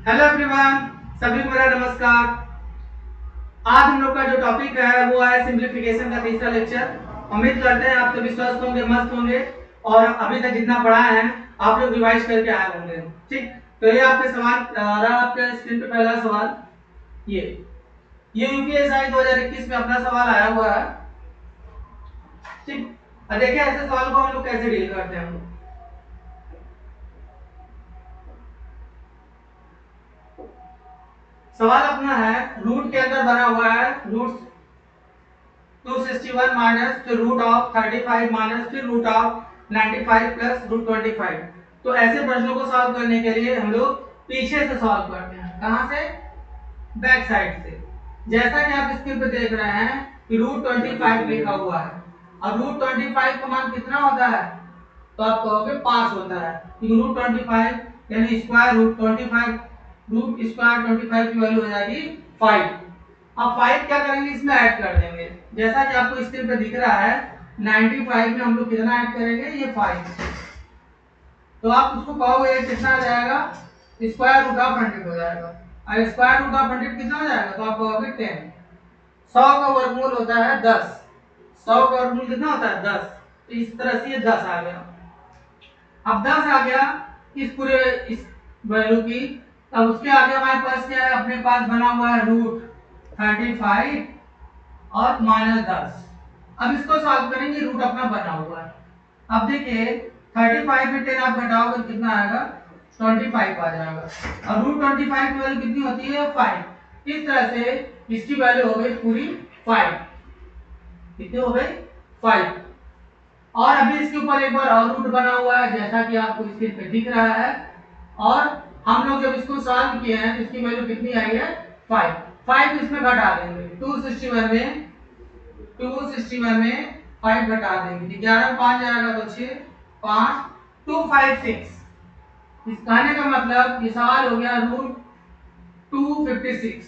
Hello everyone, सभी को मेरा नमस्कार। आज हम लोग का जो टॉपिक है वो है सिंप्लीफिकेशन का तीसरा लेक्चर। उम्मीद करते हैं आप सभी स्वस्थ होंगे, मस्त होंगे और अभी तक जितना पढ़ा है आप लोग रिवाइज करके आए होंगे। ठीक, तो ये आपके सवाल आ रहा आपके स्क्रीन पे पहला सवाल। ये यूपीएसआई 2021 में अपना सवाल आया हुआ है। ठीक, अब देखिए ऐसे सवाल को हम लोग कैसे डील करते हैं। हम लोग सवाल अपना है रूट के अंदर बना हुआ है रूट 261 माइनस फिर रूट ऑफ 35 माइनस फिर रूट ऑफ 95 प्लस रूट 25। तो ऐसे प्रश्नों को सॉल्व करने के लिए हम लोग पीछे से सॉल्व करते हैं। कहां से? बैक साइड से। जैसा कि आप स्क्रीन पे देख रहे हैं कि रूट 25 लिखा हुआ है और रूट 25 का मान कितना होता है? तो आप कहोगे 5 होता है, क्योंकि रूट 25 यानी स्क्वायर रूट 25, रूट स्क्वायर 25 की वैल्यू हो जाएगी 5। अब 5 क्या करेंगे, इसमें ऐड कर देंगे। जैसा कि आपको स्क्रीन पे दिख रहा है 95 में हम लोग कितना ऐड करेंगे, ये 5। तो आप उसको कहोगे कितना आ जाएगा, स्क्वायर रूट ऑफ 100 हो जाएगा। और स्क्वायर रूट ऑफ 100 कितना हो जाएगा, तो आप कहोगे 10। 100 का वर्गमूल होता है 10। 100 का वर्गमूल कितना होता है 10। तो इस तरह से ये 10 आ गया। अब 10 आ गया इस पूरे इस वैल्यू की। अब उसके आगे हमारे पास क्या है, अपने पास बना हुआ है रूट 35 और माइनस 10। अब इसको सॉल्व करेंगे, रूट अपना बना हुआ है। अब देखिए 35 में 10 आप घटाओगे कितना आएगा, 25 आ जाएगा। और रूट 25 की वैल्यू कितनी होती है, 5। इस तरह से इसकी वैल्यू हो गई पूरी 5। कितनी हो गई, 5। और अभी इसके ऊपर एक बार और रूट बना हुआ है जैसा कि आपको स्क्रीन पे दिख रहा है। और हम लोग जब इसको सॉल्व किए हैं तो इसकी वैल्यू कितनी आई है, 5। 5 इसमें घटा देंगे, 261 में 5 घटा देंगे, 11 5 जाएगा तो 6 5 256। इस कहने का मतलब ये सवाल हो गया रूट 256,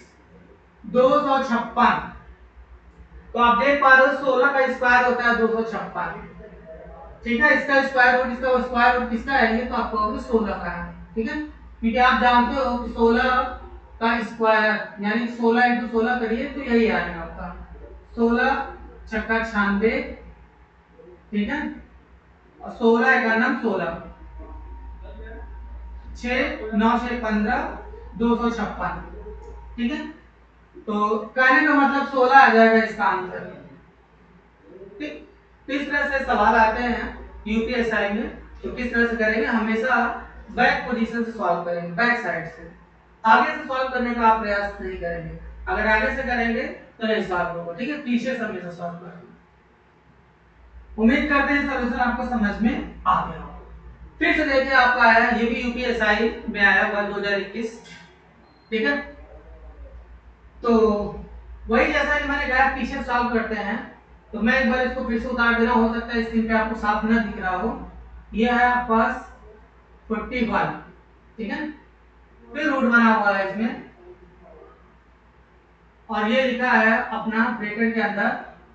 256। तो आप देख पा रहे हो 16 का स्क्वायर होता है 256। ठीक है, इसका स्क्वायर रूट, इसका स्क्वायर रूट किसका है, ये तो आपको कहोगे 16 का है। ठीक है, क्योंकि आप जानते हो कि 16 का स्क्वायर यानी 16 इंटू 16 करिए तो यही आएगा आपका 16 छक्का 96। ठीक है, और 16 का नाम 16, 6 9 6 15 256। ठीक है, तो कहने का मतलब 16 आ जाएगा इसका आंसर। ठीक, तो इस तरह से सवाल आते हैं यूपीएसआई में। तो किस तरह से करेंगे, हमेशा बैक पोजीशन से सॉल्व करेंगे, बैक साइड से। आगे से सॉल्व करने का आप प्रयास नहीं करेंगे। अगर आगे से करेंगे तो नहीं सॉल्व होगा। ठीक है, पीछे से हमेशा सॉल्व करेंगे। उम्मीद करते हैं सॉल्यूशन आपको समझ में आ गया होगा। फिर से देखिए आपका आया, ये भी यूपीएसआई में आया हुआ 2021। ठीक है, तो वही जैसा कि मैंने कहा पीछे सॉल्व करते हैं। तो मैं एक बार इसको फिर से उतार दे रहा हूं, हो सकता है स्क्रीन पे आपको साफ न दिख रहा हो। ये है आपके पास 41। ठीक है, फिर रूट बना हुआ है इसमें और ये लिखा है अपना ब्रैकेट के अंदर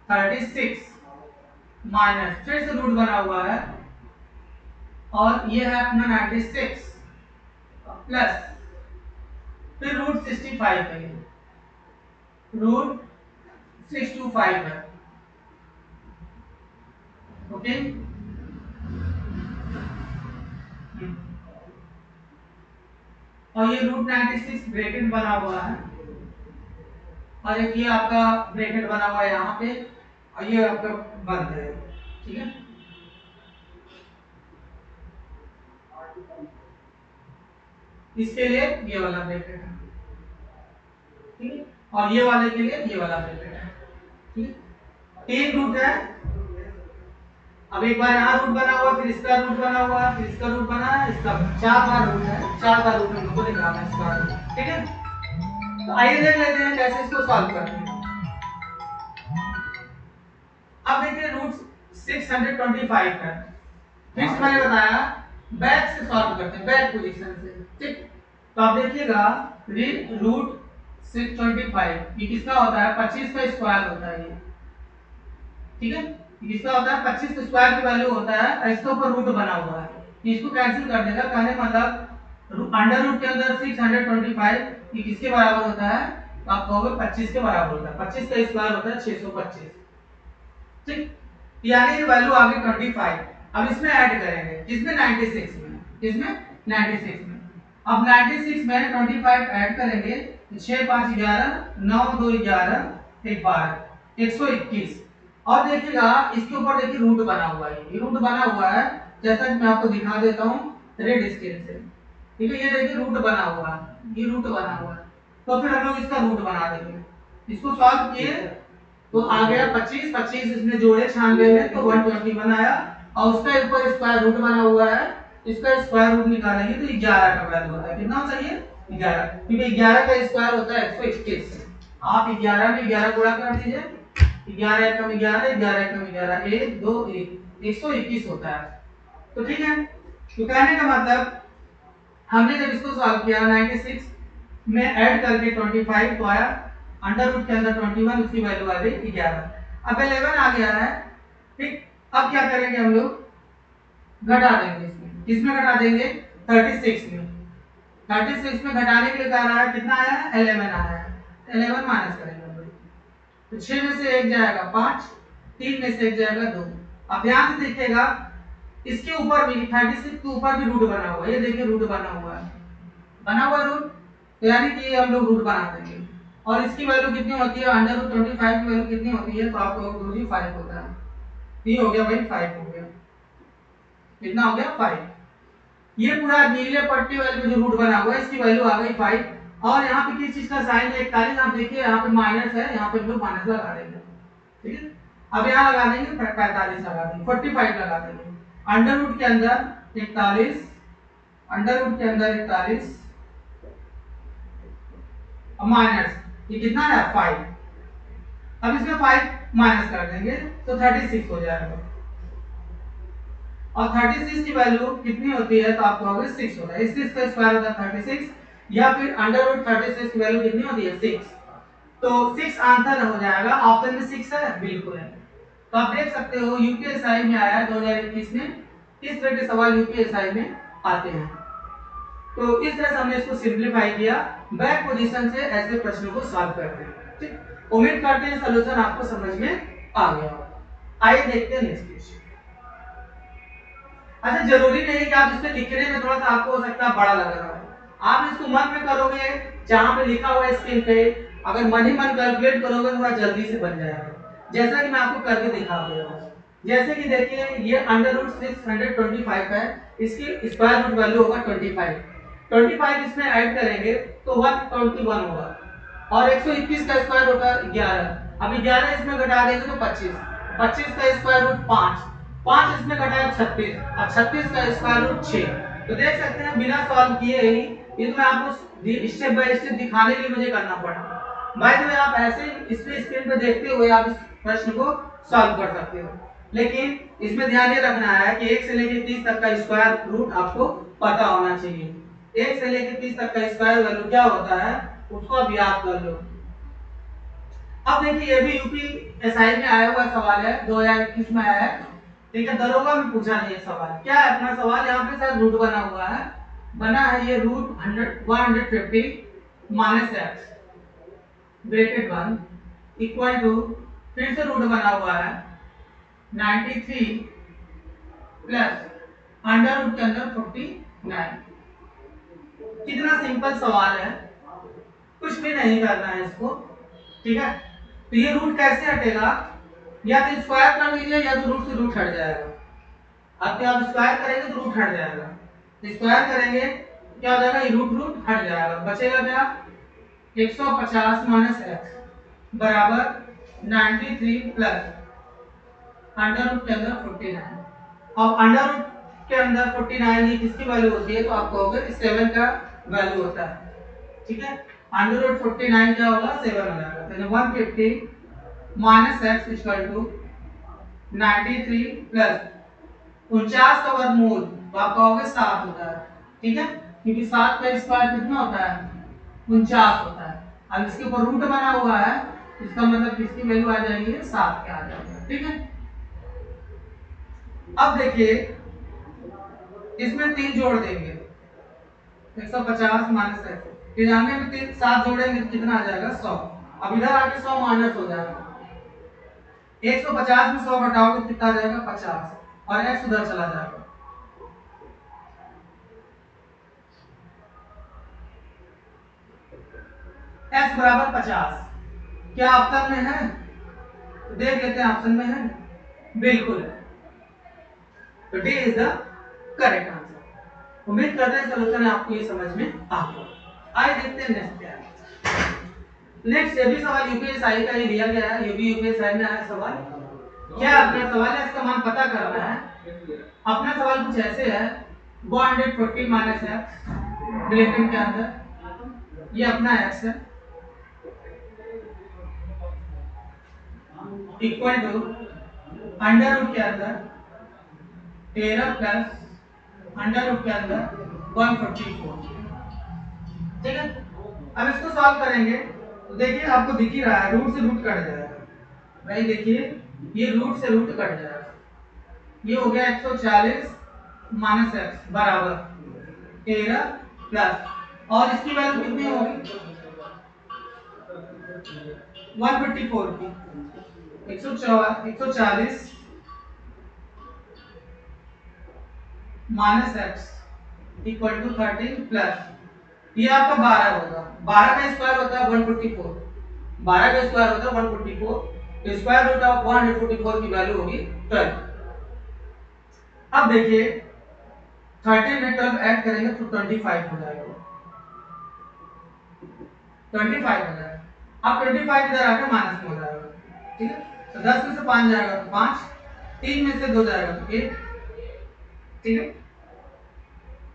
36 माइनस, फिर से रूट बना हुआ है और ये है अपना 96 प्लस फिर रूट 65 है, रूट 625 है। ओके, और ये रूट 96 ब्रैकेट बना हुआ है और एक ये आपका ब्रैकेट बना हुआ है यहाँ पे और ये आपका बंद है। ठीक है, इसके लिए ये वाला ब्रैकेट है। ठीक है, और ये वाले के लिए ये वाला ब्रैकेट है। ठीक है, तीन रूट है। अब एक बार यहाँ रूट बना हुआ, फिर इसका रूट बना हुआ, फिर इसका रूट बना है, इसका 4 बार रूट है, 4 का रूट हमको निकालना है इसका रूट। ठीक है, तो आइए देख लेते हैं कैसे इसको सॉल्व करते हैं। अब देखिए रूट 625 है। फिर से मैंने बताया बैक से सॉल्व करते हैं, बैक पोजीशन से। ठीक, तो आप देखिएगा रूट 625 ये किसका होता है, 25 का स्क्वायर होता है ये। ठीक है, किसका होता है, 25 स्क्वायर की वैल्यू होता है और इसके ऊपर रूट बना हुआ है। इसको कैंसिल कर देगा, कहने मतलब अंडर रूट के अंदर 625 ये किसके बराबर होता है? तो आप कहोगे 25 के बराबर होता है। 25 का स्क्वायर होता है 625। ठीक, यानी ये वैल्यू आ गई 25। अब इसमें ऐड करेंगे किसमें? 96 में। किसमें? 96 में। अब 96 में 25 ऐड करेंगे तो 6 5 11 9 2 11 1 12 121। और देखिएगा इसके ऊपर देखिए रूट बना हुआ है, ये रूट बना हुआ है जैसा कि मैं आपको दिखा देता हूं रेड स्केल से। ठीक है, ये देखिए रूट बना हुआ है, ये रूट बना हुआ है। तो फिर हम लोग इसका रूट बना देंगे। इसको सॉल्व किए तो आ गया 25, 25 इसमें जोड़े 96 में तो 121 आया। और उसका ऊपर स्क्वायर रूट बना हुआ है, इसका स्क्वायर रूट निकालेंगे तो 11 का वैल्यू होता है। कितना चाहिए? 11, क्योंकि 11 का स्क्वायर होता है 121। आप 11 में 11 गुणा कर दीजिए, 11 एकम 11, 11 एकम 11, 1 2 1 121 होता है। तो ठीक है, तो कहने का मतलब हमने जब इसको सॉल्व किया 96 में ऐड करके 25 तो आया, अंडर रूट के अंदर 21 उसकी वैल्यू आ गई 11। अब 11 आ गया है। ठीक, अब क्या करेंगे हम लोग? घटा देंगे इसमें। किसमें घटा देंगे? 36 में। 36 में घटाने के लिए क्या रहा है? कितना आया है? 11 आया है। 11 माइनस करेंगे हम लोग तो 6 में से 1 जाएगा 5, 3 में से 1 जाएगा 2। अब ध्यान से देखिएगा इसके ऊपर भी 36 के ऊपर भी रूट बना हुआ है, ये देखिए रूट बना हुआ है, बना हुआ रूट। तो यानी कि ये हम लोग रूट बना देंगे। और इसकी वैल्यू कितनी होती है? अंडर रूट 25 की वैल्यू कितनी होती है? तो आपको गुरुजी 5 होता है। ये हो गया भाई 5 हो गया। कितना हो गया? 5। ये पूरा नीले पट्टी वाले में जो रूट बना हुआ है इसकी वैल्यू आ गई 5। और यहाँ पे किस चीज का साइन है? 41। आप देखिए यहाँ पे माइनस है, यहाँ पे हम लोग माइनस लगा देंगे। ठीक है, अब यहाँ लगा देंगे 45 लगा देंगे, 45 लगा देंगे। अंडर रूट के अंदर 41, अंडर रूट के अंदर 41 माइनस ये कितना है? 5। अब इसमें 5 माइनस कर देंगे तो 36 हो जाएगा। और 36 की वैल्यू कितनी होती है? तो आप कहोगे 6 होता है। इस चीज का स्क्वायर होता है 36, या फिर अंडर रूट 36 की वैल्यू कितनी होती है? 6। तो 6 आंसर हो जाएगा। ऑप्शन में 6 है, बिल्कुल है। तो आप देख सकते हो यूपीएसआई में आया 2021 में, किस तरह के सवाल यूपीएसआई में आते हैं। तो इस तरह से हमने इसको सिंपलीफाई किया, बैक पोजीशन से ऐसे प्रश्नों को सॉल्व करते हैं। ठीक, उम्मीद करते हैं सॉल्यूशन आपको समझ में आ गया होगा। आइए देखते हैं नेक्स्ट क्वेश्चन। अच्छा, जरूरी नहीं कि आप इसमें लिखने में थोड़ा सा आपको हो सकता है बड़ा लग रहा हो, आप इसको मन में करोगे जहां पे लिखा हुआ है स्क्रीन पे, अगर मन ही मन कैलकुलेट करोगे तो थोड़ा जल्दी से बन जाएगा। जैसा कि मैं आपको करके दिखा दे रहा हूं। जैसे कि देखिए ये अंडर रूट 625 है, इसकी स्क्वायर रूट वैल्यू होगा 25। 25 इसमें ऐड करेंगे तो 121 होगा, और 121 का स्क्वायर होगा 11। अब 11 इसमें घटा देंगे तो 25, 25 का स्क्वायर रूट 5, 5 इसमें घटाया 36, अब 36 का स्क्वायर रूट 6। तो देख सकते हैं बिना सॉल्व किए ही ये तो मैं आपको स्टेप बाय स्टेप दिखाने के लिए मुझे करना पड़ा। बाय द वे आप ऐसे इस पे स्क्रीन पे देखते हुए आप इस प्रश्न को सॉल्व कर सकते हो, लेकिन इसमें ध्यान ये रखना है कि 1 से लेकर 30 तक का स्क्वायर रूट आपको पता होना चाहिए। 1 से लेकर 30 तक का स्क्वायर वैल्यू क्या होता है उसको आप याद कर लो। अब देखिए ये भी यूपीएसआई में आया हुआ सवाल है, 2021 में आया है। ठीक है, दरोगा में पूछा नहीं है सवाल। क्या है अपना सवाल? यहाँ पे शायद रूट बना हुआ है, बना है ये root 150 minus X bracket 1 equal to, फिर से रूट बना हुआ है 93 प्लस अंडर रूट के अंदर 49। कितना सिंपल सवाल है, कुछ भी नहीं करना है इसको। ठीक है, तो ये रूट कैसे हटेगा? या तो स्क्वायर कर लीजिए या तो रूट से रूट हट जाएगा। अब क्या, आप स्क्वायर करेंगे तो रूट हट जाएगा, स्क्वायर करेंगे क्या हो जाएगा? ये रूट रूट हट जाएगा, बचेगा क्या? 150 माइनस एक्स बराबर 93 प्लस अंडर रूट के अंदर 49। अब अंडर रूट के अंदर 49 ये किसकी वैल्यू होती है? तो आप कहोगे 7 का वैल्यू होता है। ठीक है, अंडर रूट 49 क्या होगा? 7 हो जाएगा। तो 150 minus X equal to 93 plus 49 का वर्गमूल, तो आप कहोगे 7 होता है। ठीक है, क्योंकि 7 का स्क्वायर कितना होता है? 49 होता है। अब इसके ऊपर रूट बना हुआ है, इसका मतलब किसकी वैल्यू आ जाएगी? 7 के आ जाएगी। ठीक है, अब देखिए इसमें 3 जोड़ देंगे, 150 माइनस 93 में 7 जोड़ेंगे तो कितना आ जाएगा 100। अब इधर आके 100 माइनस हो जाएगा, 150 में 100 घटाओगे तो कितना आ जाएगा 50 और x उधर चला जाएगा। x बराबर 50 क्या ऑप्शन में है? तो देख लेते हैं ऑप्शन में है, बिल्कुल है। तो D is the correct answer. उम्मीद करते हैं सॉल्यूशन आपको ये समझ में आ गया। आइए देखते हैं नेक्स्ट क्या है। नेक्स्ट ये भी सवाल यूपीएसआई का ही दिया गया है, ये भी यूपीएसआई में आया सवाल। क्या अपना सवाल है, इसका मान पता करना है। अपना सवाल कुछ ऐसे है, 140 माइनस एक्स ब्रैकेट के अंदर, ये अपना एक्स है, इक्वल टू अंडर रूट के अंदर 13 प्लस अंडर रूट के अंदर 144। ठीक है, अब इसको सॉल्व करेंगे तो देखिए आपको दिख ही रहा है रूट से रूट कट जाएगा भाई। देखिए ये रूट से रूट कट जाएगा, ये हो गया 140 माइनस एक्स बराबर 13 प्लस और इसकी वैल्यू कितनी होगी 154 की, 140 minus X equal to 13 plus ये आपका 12 होगा। 12 का स्क्वायर होता है 144, 12 का स्क्वायर होता है 144, तो स्क्वायर रूट ऑफ 144 की वैल्यू होगी 12। अब देखिए 13 में 12 ऐड करेंगे तो 25 हो जाएगा, 25 हो जाएगा। अब 25 इधर आकर माइनस में हो जाएगा, ठीक है। तो 10 में से 5 जाएगा तो 5, 3 में से 2 जाएगा तो 1, ठीक है,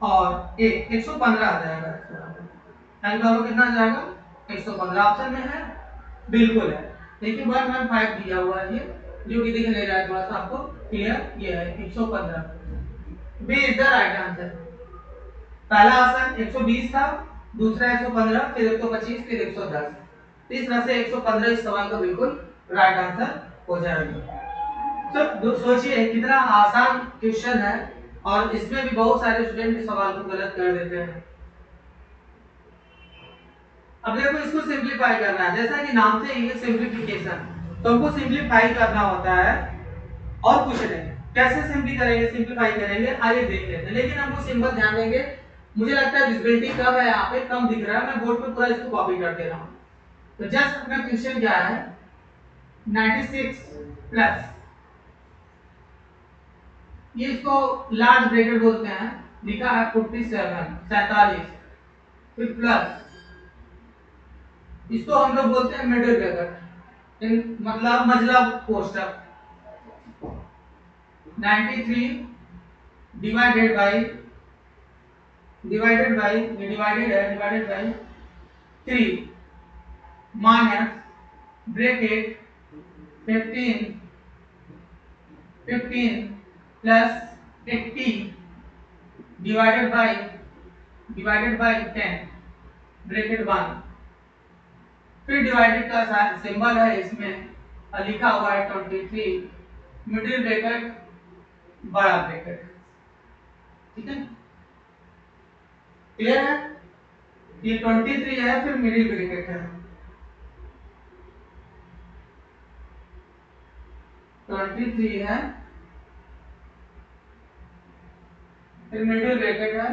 और 115 आ जाएगा। एंगल कितना आ जाएगा 115 ऑप्शन में है, बिल्कुल है। देखिए 115 दिया हुआ है, ये जो कि दिख नहीं रहा है थोड़ा सा आपको क्लियर, ये है 115। B is the right answer. पहला ऑप्शन 120 था, दूसरा 115, फिर 125, फिर 110। इस तरह से 115 इस सवाल का बिल्कुल राइट आंसर हो जाएगा। तो सोचिए कितना आसान क्वेश्चन है और इसमें भी बहुत सारे स्टूडेंट इस सवाल को गलत कर देते हैं। अब देखो इसको सिंपलीफाई करना है, जैसा कि नाम से ये सिंपलीफिकेशन, तो हमको सिंपलीफाई करना होता है और कुछ नहीं। कैसे सिंपलीफाई करेंगे आइए देख लेते हैं, लेकिन हमको सिंबल ध्यान देंगे। मुझे लगता है विजिबिलिटी कम है, यहाँ पे कम दिख रहा है, मैं बोर्ड पे पूरा इसको कॉपी कर दे रहा हूँ। तो जस्ट अपना क्वेश्चन क्या है 96 प्लस, ये इसको लार्ज ब्रैकेट बोलते हैं, लिखा है 47, फिर प्लस इसको हम लोग बोलते हैं मिडिल ब्रैकेट, मतलब मझला कोष्ठक। 93 divided by divided by 3 minus bracket 15 plus 80 divided by 10 bracket 1, फिर डिवाइडेड का सिंबल है इसमें लिखा हुआ है 23 मिडिल ब्रैकेट बड़ा ब्रैकेट, ठीक है, क्लियर है। ये 23 है, फिर मिडिल ब्रैकेट है 23 है, फिर मिडिल ब्रैकेट है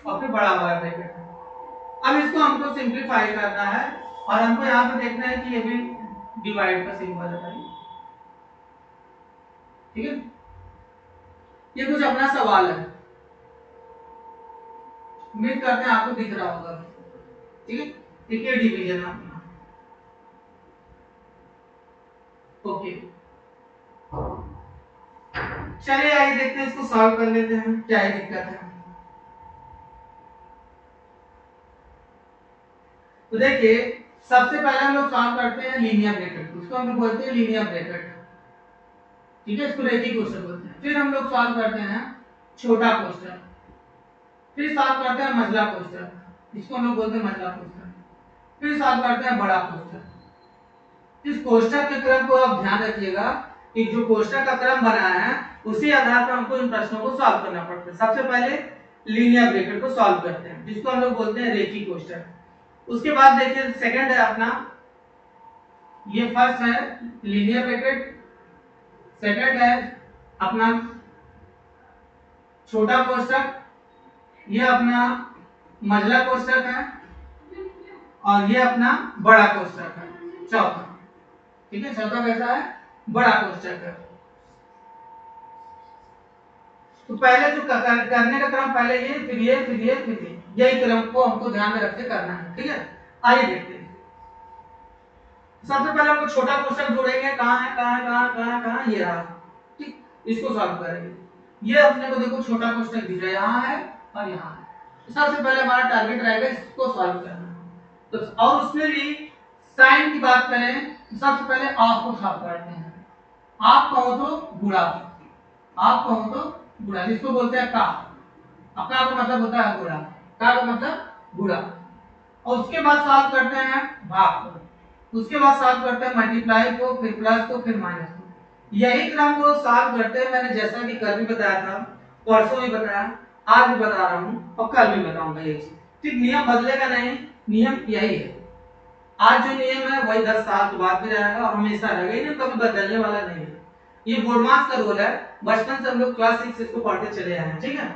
और फिर बड़ा वाला ब्रैकेट है। अब इसको हमको सिंपलीफाई करना है और हमको यहाँ पे देखना है कि ये भी डिवाइड का सिंबल है भाई, ठीक है। ये कुछ अपना सवाल है, उम्मीद करते हैं आपको दिख रहा होगा, ठीक है। ठीक है, डिवीजन अपना ओके। चलिए आइए देखते हैं, इसको सॉल्व कर लेते हैं, क्या ही दिक्कत है। तो देखिए सबसे पहले हम लोग सॉल्व करते हैं लीनियर ब्रैकेट, उसको हम लोग बोलते हैं लीनियर ब्रैकेट, ठीक है, इसको रेखीय कोष्ठक बोलते हैं। फिर हम लोग सॉल्व करते हैं छोटा कोष्ठक, फिर सॉल्व करते हैं मझला कोष्ठक, इसको हम लोग बोलते हैं मझला कोष्ठक, फिर सॉल्व करते हैं बड़ा कोष्ठक। इस कोष्ठक के क्रम को आप ध्यान रखिएगा कि जो कोष्ठक का क्रम बनाया है उसी आधार पर हमको इन प्रश्नों को सॉल्व करना पड़ता है। सबसे पहले लीनियर ब्रैकेट को सॉल्व करते हैं, जिसको हम लोग बोलते हैं रेखीय कोष्ठक। उसके बाद देखिए सेकंड है अपना, ये फर्स्ट है लीनियर ब्रैकेट, सेकंड है अपना छोटा कोष्ठक, ये अपना मझला कोष्ठक है, और ये अपना बड़ा कोष्ठक है चौथा। ठीक है, चौथा कैसा है, बड़ा कोष्ठक है। तो पहले जो करने का क्रम पहले ये, फिर ये, फिर ये, फिर ये, यही क्रम को हमको ध्यान में रख के करना है। ठीक है, आइए देखते हैं। सबसे पहले हमको छोटा कोष्ठक जोड़ेंगे, कहाँ है, कहाँ है, कहाँ कहाँ कहाँ, ये रहा। ठीक, इसको सॉल्व करेंगे। ये अपने को देखो छोटा कोष्ठक दिख रहा है, यहाँ है और यहाँ है। तो सबसे पहले हमारा टारगेट रहेगा इसको सॉल्व करना। तो और उसमें भी साइन की बात करें तो सबसे पहले आप को सॉल्व करते हैं। आप कहो तो गुणा, आप कहो तो गुणा, जिसको बोलते हैं का। अपना का मतलब होता है गुणा, का मतलब गुणा। और उसके बाद सॉल्व करते हैं भाग को, उसके बाद सॉल्व करते हैं मल्टीप्लाई को, फिर प्लस को, फिर माइनस को। यही क्रम को सॉल्व करते हैं, मैंने जैसा कि कल भी बताया था, परसों भी बताया, आज भी बता रहा हूँ और कल भी बताऊंगा ये चीज। ठीक, नियम बदलेगा नहीं, नियम यही है। आज जो नियम है वही 10 साल के बाद भी रहेगा और हमेशा रहेगा, ये कभी बदलने वाला नहीं है। ये बोर्ड मार्क्स का रूल है, बचपन से हम लोग क्लास 6 इसको पढ़ते चले आए हैं। ठीक है,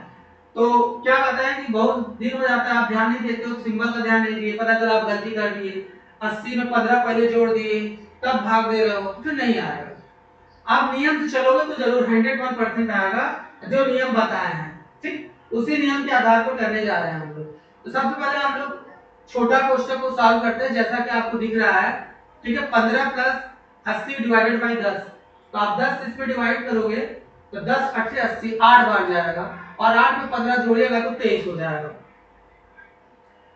तो क्या कहता है कि बहुत दिन हो जाता है आप ध्यान नहीं देते हो, सिंबल का ध्यान नहीं दिए, पता चला आप गलती कर दिए, 80 में 15 पहले जोड़ दिए, तब भाग दे रहे हो, फिर नहीं आएगा। आप नियम से चलोगे तो जरूर 101% आएगा, जो नियम बताए हैं। ठीक, उसी नियम के आधार पर करने जा रहे हैं हम लोग। तो सबसे पहले हम लोग छोटा कोष्ठक को सॉल्व करते हैं, जैसा कि आपको दिख रहा है। ठीक है, 15 प्लस 80 डिवाइडेड बाई 10, तो आप 10 इस पे डिवाइड करोगे तो 10 8 80 8 बार जाएगा, और 8 में 15 जोड़िएगा तो 23 हो जाएगा।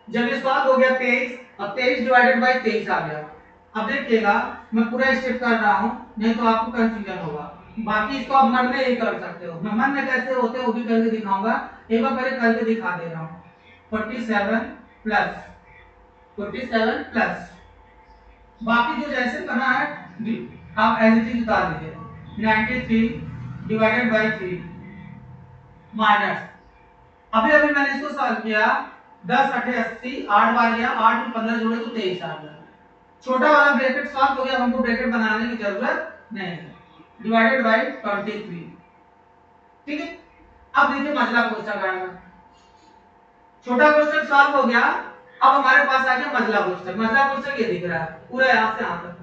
जब ये सॉल्व हो गया 23, अब 23 डिवाइडेड बाई 23 आ गया। अब देखिएगा मैं पूरा स्टेप कर रहा हूं, नहीं तो आपको कंफ्यूजन होगा। बाकी इसको आप मन में ही कर सकते हो, मैं मन में कैसे होते हैं वो भी करके दिखाऊंगा। एक बार पहले करके दिखा दे रहा हूं। 47 प्लस 47 प्लस, बाकी जो जैसे करना है आप एज इट इज उतार दीजिए। 93 डिवाइडेड बाई 3 माइनस, अभी अभी मैंने इसको सॉल्व किया, 10 8 80 8 बार गया, 8 में 15 जोड़े तो 23 आ गया। छोटा वाला ब्रैकेट सॉल्व हो गया, हमको ब्रैकेट बनाने की जरूरत नहीं है। Divided by 23। ठीक है, अब देखिए मझला कोष्ठक आएगा। छोटा कोष्ठक सॉल्व हो गया, अब हमारे पास आ गया मझला कोष्ठक। मझला कोष्ठक ये दिख रहा है पूरा यहां से यहां तक।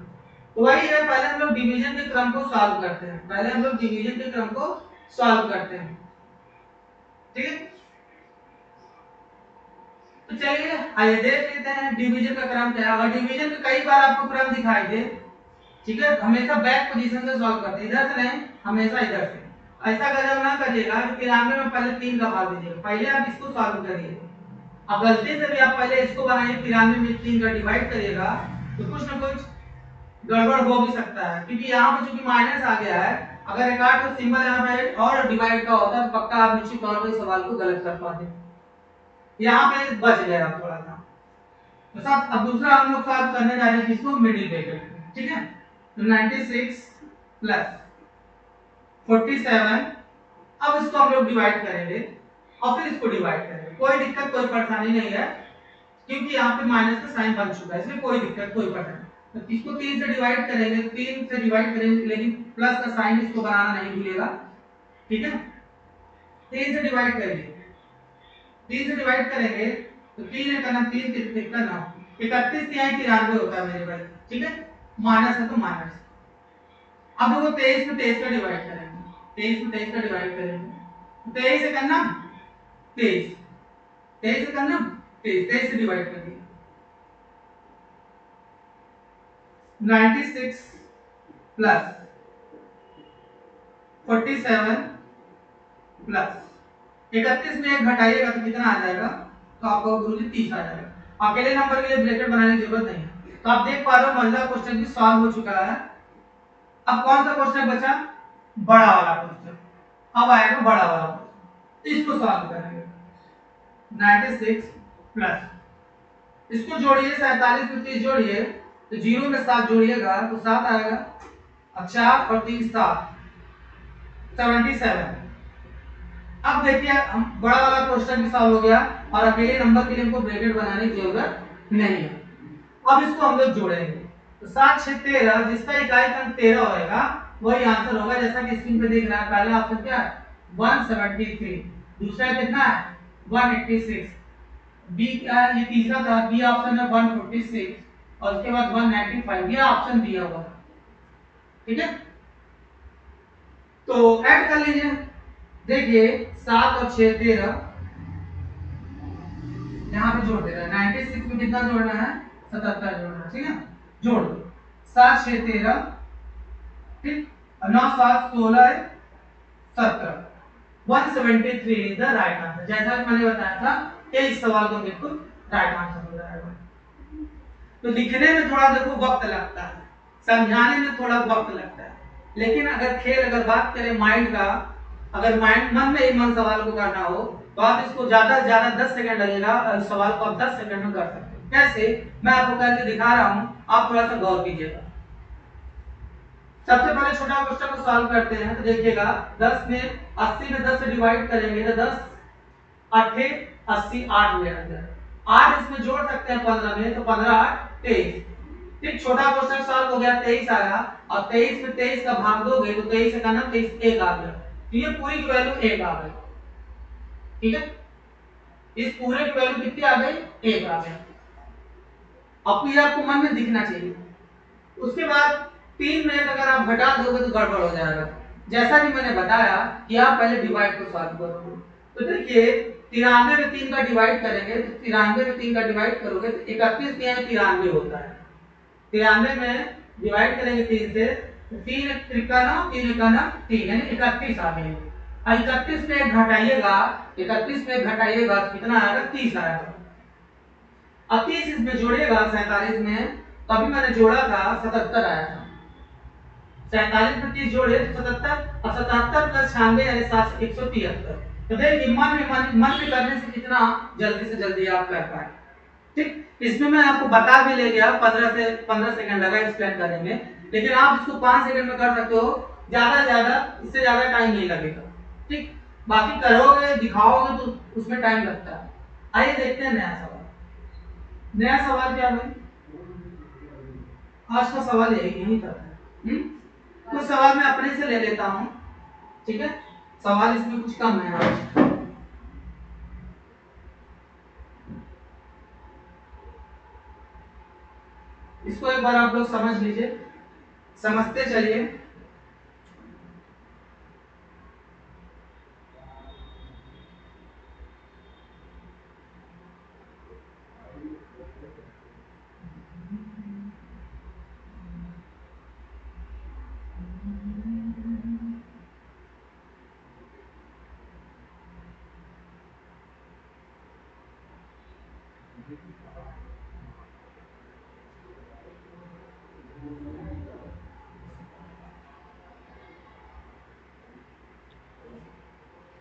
तो वही है, पहले हम लोग डिवीजन के क्रम को सॉल्व करते हैं, पहले हम लोग डिवीजन के क्रम को सॉल्व करते हैं। ठीक है, तो चलिए आइए देख लेते हैं डिवीजन का क्रम क्या है। अगर डिवीजन का कई बार आपको क्रम दिखाई दे, ठीक है, हमेशा बैक पोजीशन से सॉल्व करते हैं, इधर से नहीं, हमेशा इधर से। ऐसा गजब ना करिएगा कि 93 में पहले 3 का भाग दीजिएगा, पहले आप इसको सॉल्व करिए। अब गलती से भी आप पहले इसको बनाइए, 93 में 3 का डिवाइड करिएगा तो कुछ ना कुछ गड़बड़ हो भी सकता है, क्योंकि यहाँ पे चूंकि माइनस आ गया है। अगर एक आठ का सिंबल यहाँ पे और डिवाइड का होता तो पक्का आप निश्चित तौर पर सवाल को गलत कर पाते, यहाँ पे बच गया थोड़ा सा। तो सब अब दूसरा हम लोग सॉल्व करने जा रहे हैं, किसको, मिडिल ब्रैकेट। ठीक है, तो 96 प्लस 47, अब इसको हम लोग डिवाइड करेंगे और फिर इसको डिवाइड करेंगे। कोई दिक्कत कोई परेशानी नहीं है, क्योंकि यहाँ पे माइनस का साइन बन चुका है, इसमें कोई दिक्कत कोई परेशानी। तो इसको 3 से डिवाइड करेंगे, 3 से डिवाइड करेंगे, लेकिन प्लस का साइन इसको बनाना नहीं भूलिएगा। ठीक है, 3 से डिवाइड करेंगे, 3 से डिवाइड करेंगे तो 3 करना 3 कितना ना 31 तिहाई 93 होता है मेरे भाई। ठीक है, माइनस है तो माइनस। अब देखो 23 में 23 का डिवाइड करेंगे, 23 में 23 का डिवाइड करेंगे, 23 से करना 23, 23 से करना 23, 23 से डिवाइड कर दिया। 96 प्लस 47 प्लस 31 में एक घटाइएगा तो कितना आ जाएगा, तो आपको गुरुजी 30 आ जाएगा। अकेले नंबर के लिए ब्रैकेट बनाने की जरूरत नहीं है। तो आप देख पा रहे हो मझला क्वेश्चन भी सॉल्व हो चुका है। अब कौन सा क्वेश्चन बचा, बड़ा वाला क्वेश्चन। अब आएगा बड़ा वाला क्वेश्चन, इसको सॉल्व करेंगे। 96 प्लस, इसको जोड़िए, 47 में 30 जोड़िए तो 0 में 7 जोड़िएगा तो 7 आएगा। अब 4 और 3 7, 77 अब देखिए हम बड़ा वाला क्वेश्चन भी सॉल्व हो गया और अकेले नंबर के लिए हमको ब्रैकेट बनाने की जरूरत नहीं है। अब इसको हम लोग जोड़ेंगे। तो 7 6 13 जिसका इकाई अंक 13 होएगा वही आंसर होगा। जैसा कि स्क्रीन पे दिख रहा है पहला ऑप्शन क्या है 173, दूसरा कितना है 186, बी क्या ये तीसरा था बी ऑप्शन है 146 और उसके बाद 195 ये ऑप्शन दिया हुआ है। ठीक है तो ऐड कर लीजिए। देखिए 7 और 6 13 यहाँ पे जोड़ दे रहा है 96 में कितना जोड़ना है 77 जोड़ना है। ठीक है जोड़ दो 7 6 13 ठीक 9 7 16 17 173 इज द राइट आंसर। जैसा कि मैंने बताया था कि इस सवाल को बिल्कुल राइट आंसर हो जाएगा। तो लिखने में थोड़ा देखो वक्त लगता है, समझाने में थोड़ा वक्त लगता है, लेकिन अगर खेल अगर बात करें माइंड का, अगर माइंड मन में ही मन सवाल को करना हो तो आप इसको ज्यादा से ज्यादा 10 सेकंड लगेगा और सवाल को आप 10 सेकंड में कर सकते हैं। कैसे मैं आपको करके दिखा रहा हूं, आप थोड़ा सा गौर कीजिएगा। सबसे पहले छोटा क्वेश्चन को सॉल्व करते हैं। तो देखिएगा 10 में 80 में 10 से डिवाइड करेंगे तो 10 8 80 8 में आएगा। 8 इसमें जोड़ सकते हैं 15 में तो 15 8 23। ठीक छोटा क्वेश्चन सॉल्व हो गया 23 आया और 23 में 23 का भाग दोगे तो 23 का ना 23 1 आ गया। तो ये पूरी की वैल्यू 1 आ गई। ठीक है इस पूरे की वैल्यू कितनी आ गई 1 आ गई। अब ये आपको मन में दिखना चाहिए। उसके बाद 3 में अगर आप घटा दोगे तो गड़बड़ हो जाएगा। जैसा कि मैंने बताया कि आप पहले डिवाइड को सॉल्व करोगे। तो देखिए 93 में 3 का डिवाइड करेंगे तो 93 में 3 का डिवाइड करोगे तो 31 में 93 होता है। 93 में डिवाइड करेंगे 3 से तो 3 त्रिका ना 3 एका ना 3 यानी 31 आ गए। और 31 में घटाइएगा 31 में घटाइएगा तो कितना आएगा 30 आएगा। अब 30 इसमें जोड़िएगा 47 में तो अभी मैंने जोड़ा था 77 आया था। 47 में 30 जोड़े तो 77 और 77 प्लस 96 यानी 173। तो देखिए मन में करने से कितना जल्दी से जल्दी आप कर पाए। ठीक इसमें मैं आपको बता भी ले गया 15 सेकंड लगा एक्सप्लेन करने में, लेकिन आप इसको 5 सेकंड में कर सकते हो। ज्यादा इससे ज्यादा टाइम नहीं लगेगा। ठीक बाकी करोगे दिखाओगे तो उसमें टाइम लगता है। आइए देखते हैं नया सवाल। नया सवाल क्या है आज का सवाल यही तक है। कुछ सवाल मैं अपने से ले लेता हूं। ठीक है सवाल इसमें कुछ कम है आज। इसको एक बार आप लोग समझ लीजिए, समझते चलिए।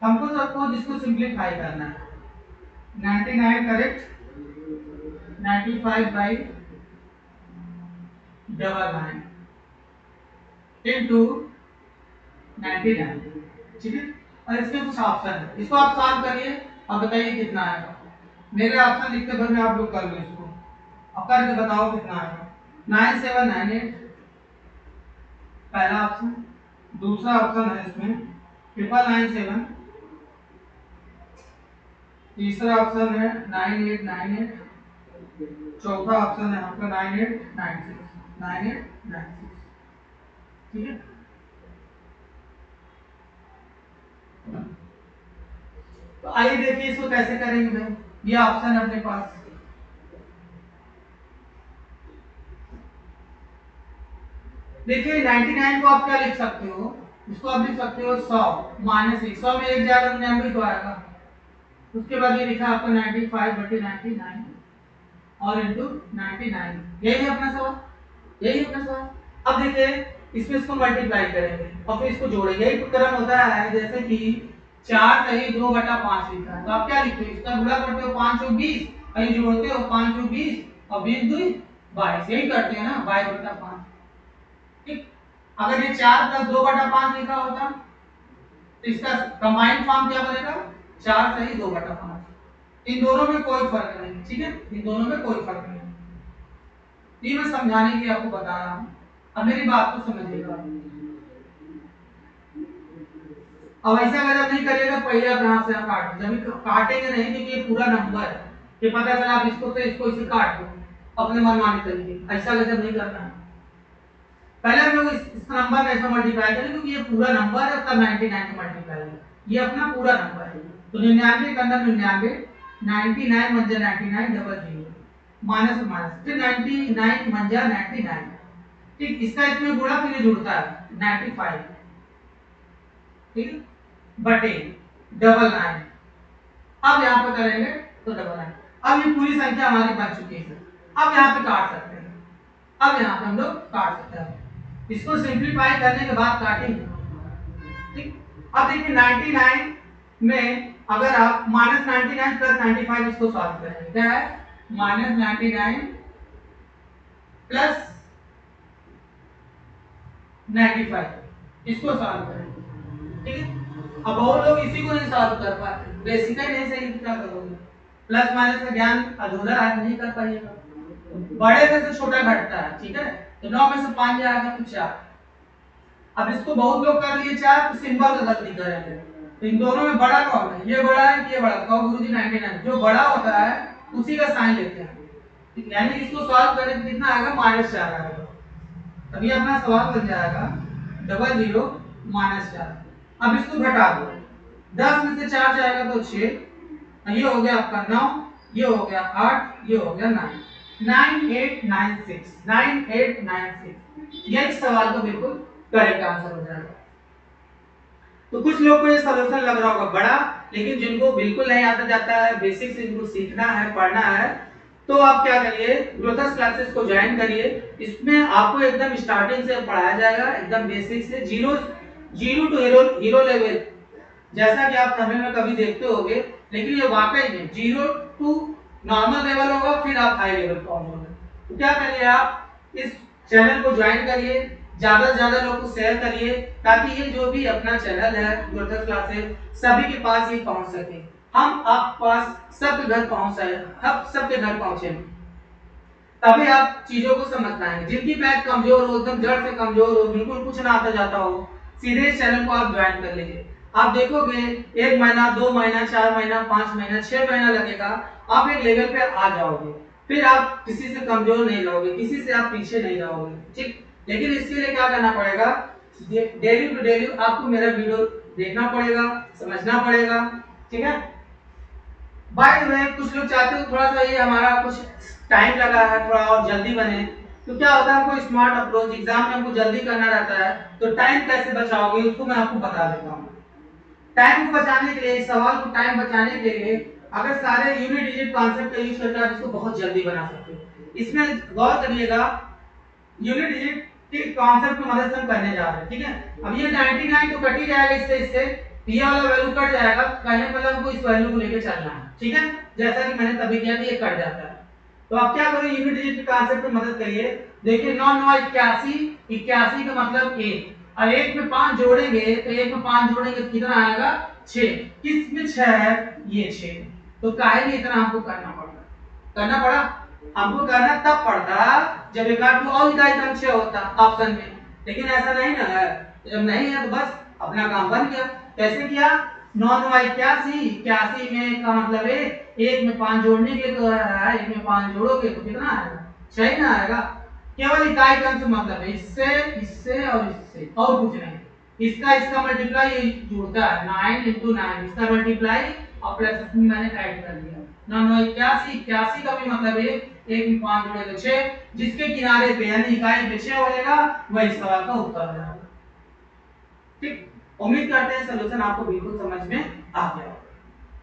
हमको सबको जिसको सिंप्लीफाई करना है 99 करेक्ट 95 बाई डबल 9 इनटू 99। ठीक है और इसके कुछ ऑप्शन है, इसको आप सॉल्व करिए और बताइए कितना आएगा। मेरे ऑप्शन लिखते भर में आप लोग कर लो इसको अब करके बताओ कितना आएगा। 9798 पहला ऑप्शन, दूसरा ऑप्शन है इसमें 9997, तीसरा ऑप्शन है 9898, चौथा ऑप्शन है आपका 9896। ठीक है तो आइए देखिए इसको कैसे करेंगे भाई। ये ऑप्शन है अपने पास। देखिए 99 को आप क्या लिख सकते हो, इसको आप लिख सकते हो 100 माइनस 100 में 1 जाएगा तो 99 तो आएगा। उसके बाद ये लिखा आपका 95/99 और इनटू 99। यही है अपना सवाल, यही है अपना सवाल। अब देखिए इसमें इसको मल्टीप्लाई करेंगे और फिर इसको जोड़ेंगे। यही क्रम होता है जैसे कि 4 सही 2/5 लिखा है तो आप क्या लिखते हो इसका गुणा करते हो 5 और 20 और ये जोड़ते हो 5 और 20 और 20 2 22 यही करते हैं ना 22/5। ठीक अगर ये 4 + 2/5 लिखा होता तो इसका कंबाइंड फॉर्म क्या बनेगा, 4 सही 2/5। इन दोनों में कोई फर्क नहीं, ठीक है, इन दोनों में कोई फर्क नहीं। ये मैं समझाने के लिए आपको बता रहा हूँ, अब मेरी बात को समझिएगा। अब ऐसा अगर आप नहीं करिएगा, पहले आप यहाँ से काट, जब काटेंगे नहीं क्योंकि ये पूरा नंबर है, ये पता चला आप इसको से इसको इसे काट दो अपने मनमाने तरीके, ऐसा गजब नहीं करना है। पहले हम लोग इस नंबर में ऐसा मल्टीप्लाई करें क्योंकि ये पूरा नंबर है, तब 99 से मल्टीप्लाई है, ये अपना पूरा नंबर है। तो 99 के अंदर 99, 99 मंजा 99 डबल 0 माइनस माइनस, फिर 99 मंजा 99, ठीक, इसका इसमें गुणा फिर ये जुड़ता है 95, ठीक है, बटे डबल 9। अब यहाँ पे करेंगे तो डबल 9। अब ये पूरी संख्या हमारी बन चुकी है, अब यहाँ पे काट सकते हैं, अब यहाँ पे हम लोग काट सकते हैं, इसको सिंपलीफाई करने के बाद काटेंगे, ठीक। अब देखिए 99 में अगर आप -99 प्लस 95 इसको सॉल्व करेंगे, क्या है -99 प्लस 95, इसको सॉल्व करेंगे, ठीक है। अब और लोग इसी को नहीं सॉल्व कर पाते, बेसिक ही नहीं सही, क्या करोगे, प्लस माइनस का ज्ञान अधूरा है, नहीं कर पाइएगा, बड़े में से छोटा घटता है, ठीक है। तो 9 में से 5 जाएगा तो 4। अब इसको बहुत लोग कर लिए 4, तो सिंबल का गलती करेंगे, तो इन दोनों में बड़ा कौन है, ये बड़ा है कि ये बड़ा, कहो गुरुजी 99, जो बड़ा होता है उसी का साइन लेते हैं, ठीक, यानी इसको सॉल्व करने पे कितना आएगा -4 आएगा। अब ये अपना सवाल बन जाएगा 00 -4। अब इसको घटा दो, 10 में से 4 जाएगा तो 6, ये हो गया आपका 9, ये हो गया 8, ये हो गया 9, 9896, 9896, ये इस सवाल का बिल्कुल करेक्ट आंसर हो जाएगा। तो कुछ लोग को ये सॉल्यूशन लग रहा होगा बड़ा, लेकिन जिनको बिल्कुल नहीं आता जाता है, बेसिक से इनको सीखना है, पढ़ना है, तो आप क्या करिए, ग्रोथर्स क्लासेस को ज्वाइन करिए। इसमें आपको एकदम स्टार्टिंग से पढ़ाया जाएगा, एकदम बेसिक से, zero zero to hero level, जैसा कि आप थंबनेल में कभी देखते होंगे, लेकिन ये वाकई में 0 टू नॉर्मल लेवल होगा, फिर आप हाई लेवल पहुंचोगे। तो क्या करिए, आप इस चैनल को ज्वाइन करिए, ज्यादा से ज्यादा लोग को शेयर करिए, ताकि ये जो भी अपना चैनल है ग्रोथर क्लासेस, सभी के पास ये पहुंच सके, हम आप पास सबके घर पहुंचाए, हम सबके घर पहुंचे, तभी आप चीजों को समझ पाएंगे। जिनकी बैक कमजोर हो, एकदम जड़ से कमजोर हो, बिल्कुल कुछ ना आता जाता हो, सीधे इस चैनल को आप ज्वाइन कर लीजिए। आप देखोगे 1 महीना, 2 महीना, 4 महीना, 5 महीना, 6 महीना लगेगा, आप एक लेवल पे आ जाओगे, फिर आप किसी से कमजोर नहीं रहोगे, किसी से आप पीछे नहीं रहोगे, ठीक। लेकिन इसके लिए क्या करना पड़ेगा, डेली टू डेली आपको मेरा वीडियो देखना पड़ेगा, समझना पड़ेगा, ठीक है। बाय द वे, कुछ लोग चाहते हो थोड़ा सा ये हमारा कुछ टाइम लगा है, थोड़ा और जल्दी बने, तो क्या होता है, कोई स्मार्ट अप्रोच, एग्जाम में हमको जल्दी करना रहता है, तो टाइम कैसे बचाओगे उसको मैं आपको बता देता हूँ। टाइम को बचाने के लिए, इस सवाल को टाइम बचाने के लिए, अगर सारे यूनिट डिजिट कॉन्सेप्ट का यूज करके आप इसको बहुत जल्दी बना सकते हो। इसमें गौर करिएगा, यूनिट डिजिट के कॉन्सेप्ट की मदद से हम करने जा रहे हैं, ठीक है। अब ये 99 तो कट ही जाएगा इससे, ये वाला वैल्यू कट जाएगा, कहने मतलब हमको इस वैल्यू को लेके चलना है, ठीक है, जैसा कि मैंने तभी किया था, ये कट जाता है। तो आप क्या करें, यूनिट डिजिट के कॉन्सेप्ट की मदद करिए। देखिए 9 9 81, 81 का मतलब 1, और 1 में 5 जोड़ेंगे, तो 1 में 5 जोड़ेंगे तो कितना आएगा 6, किस में 6 है, ये 6, तो काहे लिए इतना हमको करना पड़ा, हमको करना तब पड़ता जब एक आठ और इकाई का 6 होता ऑप्शन में, लेकिन ऐसा नहीं ना है, जब नहीं है तो बस अपना काम बन गया। कैसे किया, 9 9 81, 81 में का मतलब है 1 में 5 जोड़ने के लिए तो है, 1 में 5 जोड़ोगे तो कितना आएगा, 6 ही ना आएगा। केवल इकाई का अंश मतलब है, इससे इससे और इससे, और कुछ नहीं। इसका मल्टीप्लाई ये जोड़ता है, 9 into 9, इसका मल्टीप्लाई और प्लस में मैंने ऐड कर दिया। 9 9 81, 81 का भी मतलब है 1 में 5 जोड़े तो 6, जिसके किनारे पे यानी इकाई पे 6 बनेगा, वही सवाल का उत्तर हो जाएगा, ठीक। उम्मीद करते हैं सलूशन आपको बिल्कुल समझ में आ गया होगा,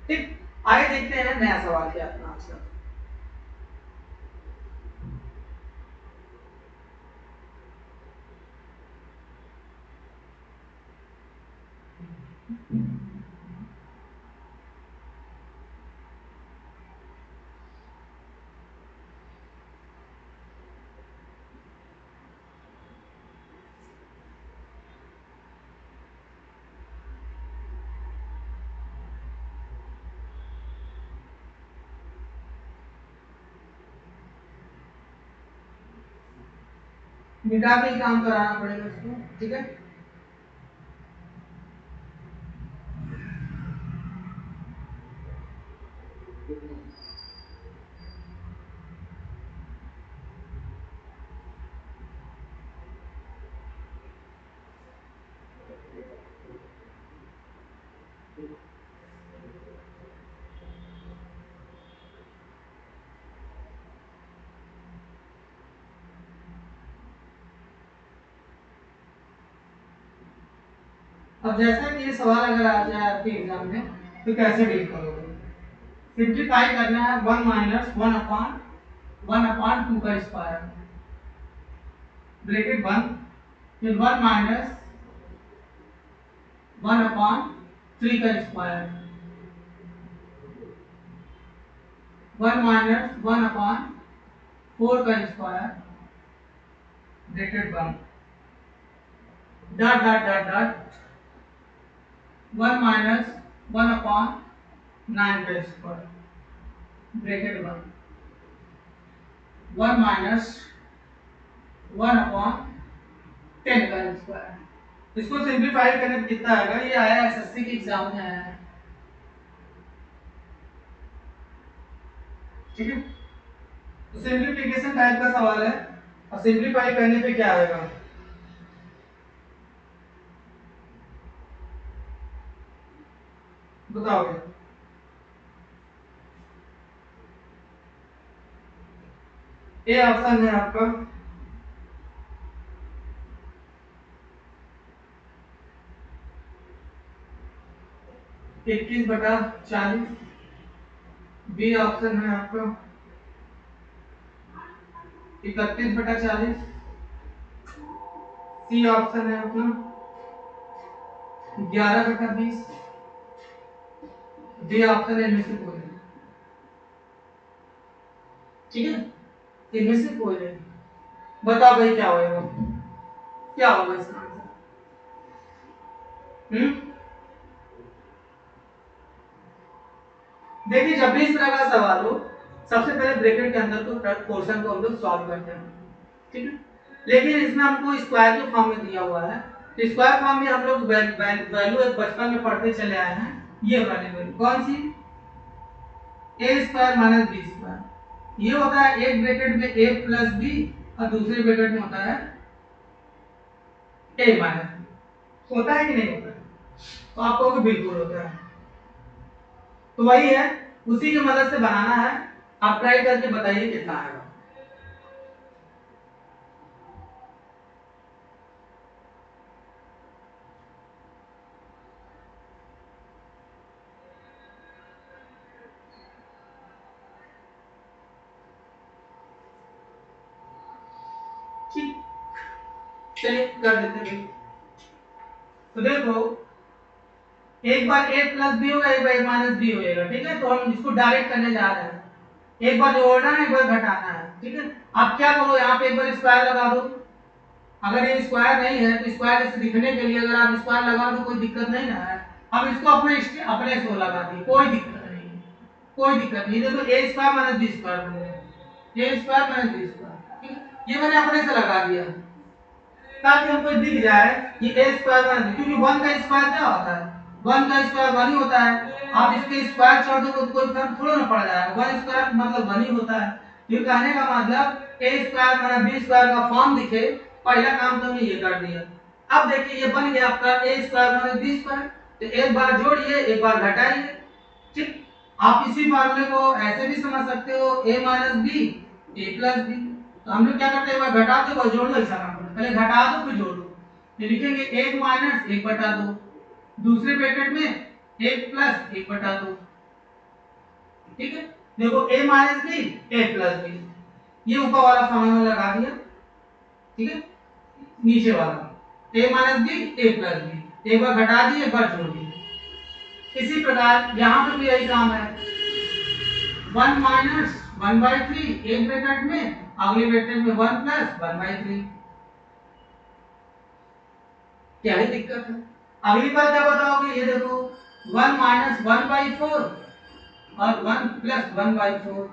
ठीक। आगे देखते हैं नया सवाल क्या अपना आज का। मिटा के ही काम कराना पड़ेगा इसको, ठीक है। अब जैसा कि ये सवाल अगर आ जाए आपके एग्जाम में तो कैसे डील करोगे? सिंप्लीफाई करना है, 1 माइनस 1/2 का स्क्वायर, ब्रैकेट बंद, फिर 1 माइनस 1/3 का स्क्वायर, 1 माइनस 1/4 का स्क्वायर, ब्रैकेट बंद, dot dot dot dot 1 minus 1/9 का स्क्वायर, ब्रैकेट बंद, 1 माइनस 1/10 का स्क्वायर। इसको सिंप्लीफाई करने पे कितना आएगा? ये आया एसएससी के एग्जाम में आया है, ठीक है। तो सिंप्लीफिकेशन टाइप का सवाल है और सिंप्लीफाई करने पे क्या आएगा बताओगे? ए ऑप्शन है आपका 21/40, बी ऑप्शन है आपका 31/40, सी ऑप्शन है अपना 11/20, डी ऑप्शन है इनमें से कोई नहीं, ठीक है। इनमें से कोई नहीं। बताओ भाई क्या होगा, क्या होगा इसका आंसर? देखिए जब भी इस तरह का सवाल हो सबसे पहले ब्रैकेट के अंदर को पोर्शन को हम लोग सॉल्व करते हैं, ठीक है। लेकिन इसमें हमको स्क्वायर के फॉर्म में दिया हुआ है, तो स्क्वायर फॉर्म में हम लोग वैल्यू एक बचपन में पढ़ते चले आए हैं, ये वाली वैल्यू कौन सी? ए स्क्वायर माइनस बी स्क्वायर। ये होता है एक ब्रैकेट में ए प्लस बी और दूसरे ब्रैकेट में होता है ए माइनस बी। होता है कि नहीं होता है? तो आप कहोगे बिल्कुल होता है। तो वही है, उसी की मदद से बनाना है। आप ट्राई करके बताइए कितना आएगा। ठीक, चलिए कर देते हैं। तो देखो एक बार a प्लस बी होगा, एक बार a माइनस बी होएगा, ठीक है। तो हम इसको डायरेक्ट करने जा रहे हैं, एक बार जोड़ना है एक बार घटाना है, ठीक है। आप क्या करो यहाँ पे एक बार स्क्वायर लगा दो, अगर ये स्क्वायर नहीं है तो स्क्वायर जैसे दिखने के लिए अगर आप स्क्वायर लगा दो कोई दिक्कत नहीं ना है। अब इसको अपने से लगा दी, कोई दिक्कत नहीं है, कोई दिक्कत नहीं। देखो a square minus B square बन गया, a square minus B square, ठीक है। ये मैंने अपने से लगा दिया ताकि हमको दिख जाए कि a स्क्वायर माइनस, क्योंकि 1 का स्क्वायर क्या होता है? 1 का स्क्वायर 1 ही होता है। आप इसके स्क्वायर छोड़ दो तो कोई फर्क थोड़ा ना पड़ जाएगा, 1 स्क्वायर मतलब 1 ही होता है। ये कहने का मतलब a square minus b square का फॉर्म दिखे, पहला काम तो हमने ये कर दिया। अब देखिए ये बन गया आपका a square minus b square, तो एक बार जोड़िए एक बार घटाइए, ठीक। आप इसी फार्मूले को ऐसे भी समझ सकते हो a minus b a plus b। तो हम लोग क्या करते हैं, एक बार घटा दो और जोड़ लो, ऐसा काम करते हैं। पहले घटा दो फिर जोड़ दो, तो लिखेंगे 1 माइनस 1/2, दूसरे ब्रैकेट में 1 प्लस 1/2, ठीक है। देखो a minus B a plus B, ये ऊपर वाला फॉर्मूला लगा दिया, ठीक है। नीचे वाला a minus B a plus B, एक बार घटा दिए एक बार जोड़ दिए। इसी प्रकार यहाँ पे भी यही काम है, 1 माइनस 1/3 एक ब्रैकेट में, अगले ब्रैकेट में 1 प्लस 1/3। क्या ही दिक्कत है? अगली बार क्या बताओगे? ये देखो 1 माइनस 1/4 और 1 प्लस 1/4,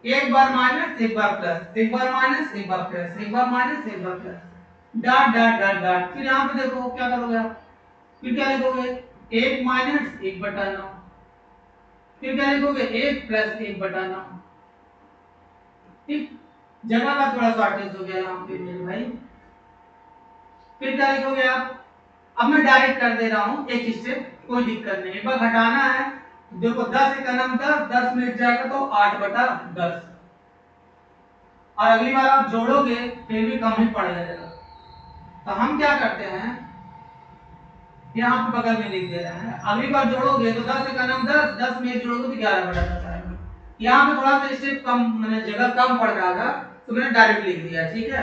एक बार माइनस एक बार प्लस, एक बार माइनस एक बार प्लस, एक बार माइनस एक बार plus, dot dot dot dot. फिर यहाँ पे देखो क्या करोगे आप, फिर क्या लिखोगे, एक माइनस एक बटा नौ, फिर क्या लिखोगे, एक प्लस एक बटा नौ। ठीक, जगह का थोड़ा शॉर्टेज हो गया यहाँ पे मेरे भाई। फिर क्या लिखोगे आप, अब मैं डायरेक्ट कर दे रहा हूँ एक स्टेप, कोई दिक्कत नहीं। एक बार घटाना है, देखो 10 एकम 10, 10 में जाएगा तो 8/10, और अगली बार आप जोड़ोगे फिर भी कम ही पड़ जाएगा। तो हम क्या करते हैं, यहाँ पे बगल में लिख दे रहे हैं, अगली बार जोड़ोगे तो 10 एकम 10, 10 में जोड़ोगे तो 11/10 आएगा। यहाँ पे थोड़ा सा स्टेप कम, मैंने जगह कम पड़ रहा था तो मैंने डायरेक्ट लिख दिया, ठीक है।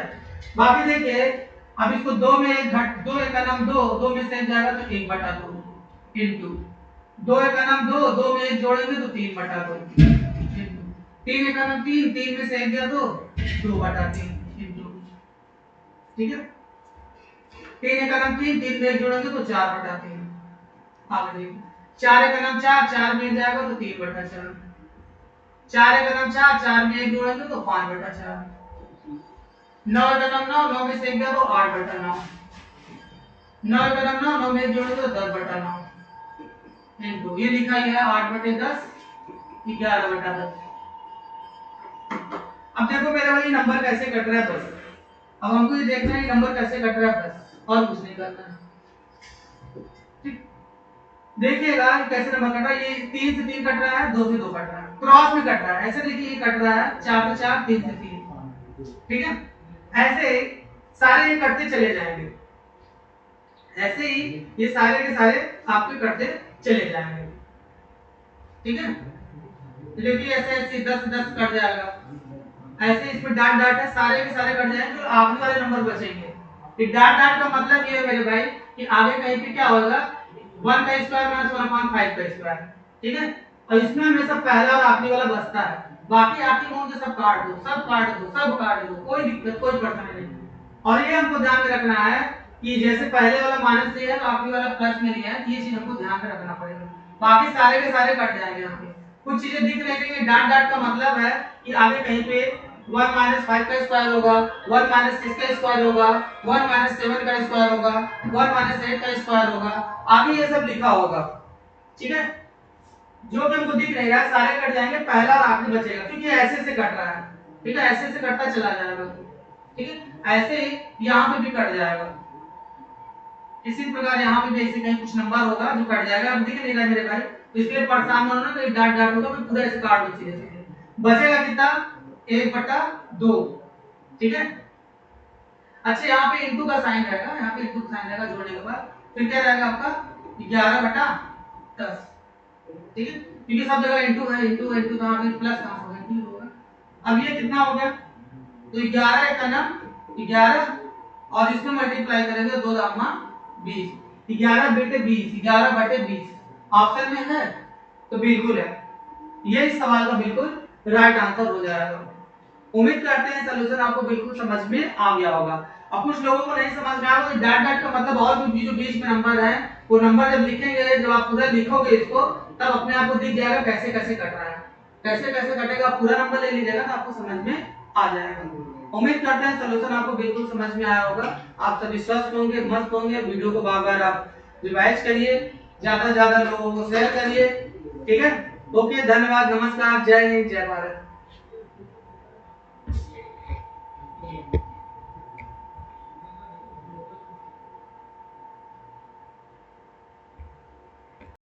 बाकी देखिए, अब इसको 2 में घट, 2 एकम 2, 2 में से जाएगा तो 1/2 इनटू 2 एकम 2, 2 में 1 जोड़ेंगे तो 3/2 इनटू 3 एकम 3, 3 में से 1 गया तो 2/3 इनटू, ठीक है। 3 एकम 3, 3 में 1 जोड़ेंगे तो 4/3। आगे देखिए, 4 एकम 4, 4 में 1 जाएगा तो 3/4, 4 एकम 4, 4 में 1 जोड़ेंगे तो 5/4, 9 एकम 9, 9 में से 1 गया तो 8/9, 9 एकम 9, 9 में 1 जोड़ेंगे तो 10/9 इनटू, ये लिखा ही है 8/10, 11/10। अब देखो मेरे भाई नंबर कैसे कट रहा है बस, अब हमको ये देखना है नंबर कैसे कट रहा है बस, और कुछ नहीं करना है। ठीक, देखिएगा कैसे नंबर कट रहा है, ये 3 से 3 कट रहा है, 2 से 2 कट रहा है, क्रॉस में कट रहा है। ऐसे देखिए ये कट रहा है 4 से 4, 3 से 3, ठीक है। ऐसे सारे ये कटते चले जाएंगे, ऐसे ही ये सारे के सारे आपके कटते चले जाएंगे, ठीक है। तो देखिए ऐसे ऐसे 10 10 कट जाएगा, ऐसे इसमें डाट डाट है, सारे के सारे कट जाएंगे और आखिरी वाले नंबर बचेंगे। ये डाट डाट का मतलब ये है मेरे भाई कि आगे कहीं पे क्या होगा, 1 का स्क्वायर माइनस 1/5 का स्क्वायर, ठीक है। और इसमें हमेशा पहला और आखिरी वाला बचता है, बाकी आखिरी में उनके सब काट दो, सब काट दो, सब काट दो, कोई दिक्कत कोई परेशानी नहीं। और ये हमको ध्यान में रखना है कि जैसे पहले वाला माइनस से है तो आखिरी वाला प्लस में लिया है, ये चीज हमको ध्यान में रखना पड़ेगा। बाकी सारे के सारे कट जाएंगे यहाँ पे। कुछ चीजें दिख रही है, डाट डाट का मतलब है कि आगे कहीं पे 1-5 का स्क्वायर होगा, 1-6 का स्क्वायर होगा, 1-7 का स्क्वायर होगा, 1-8 का स्क्वायर होगा, आगे ये सब लिखा होगा, ठीक है। जो कि हमको दिख नहीं रहा है सारे कट जाएंगे, पहला और आखिरी बचेगा क्योंकि ऐसे से कट रहा है, ठीक है, ऐसे से कटता चला जाएगा, ठीक है। ऐसे ही यहाँ पे भी कट जाएगा, इसी प्रकार यहाँ पे भी ऐसे कहीं कुछ नंबर होगा जो कट जाएगा। अब दिख नहीं रहा मेरे भाई, तो इसलिए परेशान होना तो डाट डाट होगा, मैं पूरा ऐसे काट दो सीधे सीधे, बचेगा कितना, 1/2, ठीक है। अच्छा यहाँ पे इंटू का साइन रहेगा, यहाँ पे इंटू का साइन रहेगा जोड़ने के बाद, फिर क्या रहेगा आपका 11/10, ठीक है। क्योंकि सब जगह इंटू है, इंटू है, इंटू कहाँ पे प्लस कहाँ होगा, इंटू होगा। अब ये कितना हो गया, तो 11 का ना 11 और इसमें मल्टीप्लाई करेंगे 2 दामा 20, 11 बेटे 20, 11/20 ऑप्शन में है तो बिल्कुल है, ये इस सवाल का बिल्कुल राइट आंसर हो जाएगा। उम्मीद करते हैं सलूशन आपको बिल्कुल समझ में आ गया होगा। अब कुछ लोगों को नहीं समझ में आया तो डाट डाट का मतलब और भी जो बीच में नंबर है वो नंबर जब लिखेंगे, जब आप पूरा लिखोगे इसको तब अपने आप को दिख जाएगा कैसे कैसे कट रहा है, कैसे कैसे कटेगा, पूरा नंबर ले लीजिएगा तो आपको समझ में आ जाएगा। उम्मीद करते हैं सलूशन आपको बिल्कुल समझ में आया होगा। आप सभी स्वस्थ होंगे, मस्त होंगे। वीडियो को बार बार आप रिवाइज करिए, ज्यादा से ज्यादा लोगों को शेयर करिए, ठीक है। ओके, धन्यवाद, नमस्कार, जय हिंद, जय भारत।